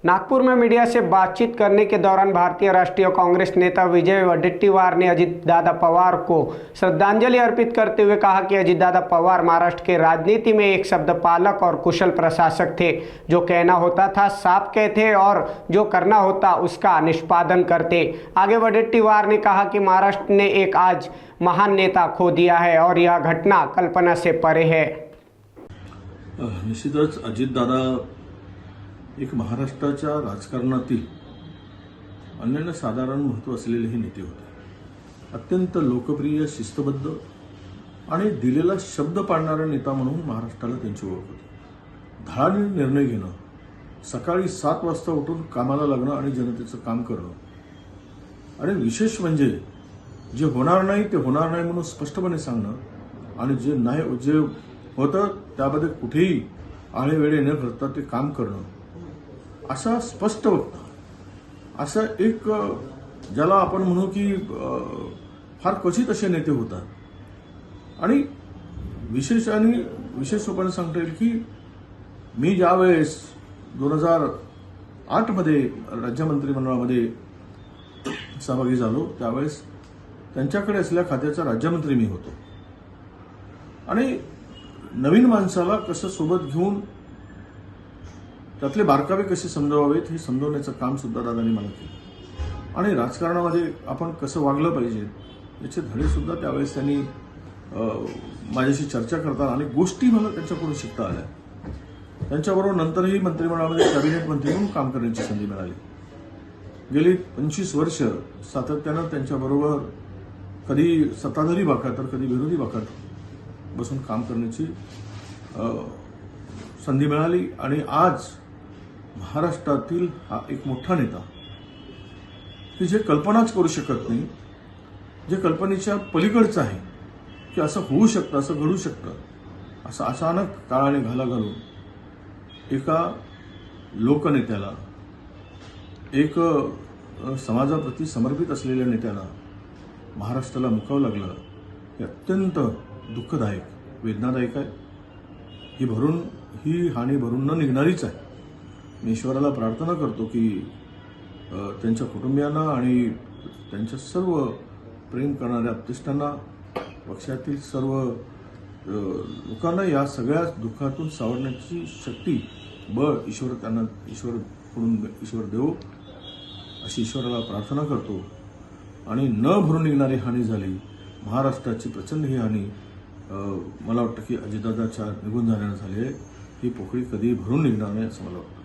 नागपुर में मीडिया से बातचीत करने के दौरान भारतीय राष्ट्रीय कांग्रेस नेता विजय वडेट्टीवार ने अजितदादा पवार को श्रद्धांजलि अर्पित करते हुए कहा कि अजितदादा पवार महाराष्ट्र के राजनीति में एक शब्द पालक और कुशल प्रशासक थे। जो कहना होता था साफ कहते और जो करना होता उसका निष्पादन करते। आगे वडेट्टीवार ने कहा कि महाराष्ट्र ने एक आज महान नेता खो दिया है और यह घटना कल्पना से परे है। निश्चितच अजितदादा एक महाराष्ट्राच्या राजकारणातील अनन्यसाधारण महत्त्व असलेले हे नेते होते। अत्यंत लोकप्रिय, शिस्तबद्ध आणि दिलेला शब्द पाळणारा नेता म्हणून महाराष्ट्राला त्यांची ओळख होती। धडाडीने निर्णय घेणं, सकाळी 7 वाजता उठून कामाला लागणं आणि जनतेचं काम करणं आणि विशेष म्हणजे जे होणार नाही ते होणार नाही म्हणून स्पष्टपणे सांगणं आणि जे होतं त्यामध्ये कुठेही आळेवेळे न करता ते काम करणं, असा स्पष्ट वक्ता, असा एक ज्याला आपण म्हणू की फार क्वचित असे नेते होतात। आणि विशेष रूपाने सांगता येईल की मी ज्यावेळेस 2008 मध्ये राज्य मंत्रिमंडळामध्ये सहभागी झालो त्यावेळेस त्यांच्याकडे असलेल्या खात्याचा राज्यमंत्री मी होतो आणि नवीन माणसाला कसं सोबत घेऊन त्यातले बारकावे कसे समजावावेत हे समजवण्याचं काम सुद्धा दादांनी मला केलं आणि राजकारणामध्ये आपण कसं वागलं पाहिजे याचे धडे सुद्धा त्यावेळेस त्यांनी माझ्याशी चर्चा करताना अनेक गोष्टी मला त्यांच्याकडून शिकता आल्या। त्यांच्याबरोबर नंतरही मंत्रिमंडळामध्ये कॅबिनेट मंत्री म्हणून काम करण्याची संधी मिळाली। गेली 25 वर्ष सातत्यानं त्यांच्याबरोबर कधी सत्ताधारी बाकात तर कधी विरोधी बाकात बसून काम करण्याची संधी मिळाली आणि आज महाराष्ट्रातील हा एक मोठा नेता की जे कल्पनाच करू शकत नाही, जे कल्पनेच्या पलीकडचं आहे की असं होऊ शकतं, असं घडू शकतं, असं अचानक काळाने घाला घालून एका लोकनेत्याला, एक समाजाप्रती समर्पित असलेल्या नेत्याला महाराष्ट्राला मुकावं लागलं हे अत्यंत दुःखदायक, वेदनादायक आहे। ही हानी भरून न निघणारीच आहे। मी ईश्वराला प्रार्थना करतो की त्यांच्या कुटुंबियांना आणि त्यांच्या सर्व प्रेम करणाऱ्या आप्तेष्टांना, पक्षातील सर्व लोकांना या सगळ्या दुःखातून सावरण्याची शक्ती, बळ ईश्वर देवो अशी ईश्वराला प्रार्थना करतो। आणि न भरून निघणारी हानी झाली, महाराष्ट्राची प्रचंड ही हानी मला वाटतं की अजितदादाच्या निघून जाण्याने झाली आहे। ही पोकळी कधी भरून निघणार नाही असं मला वाटतं।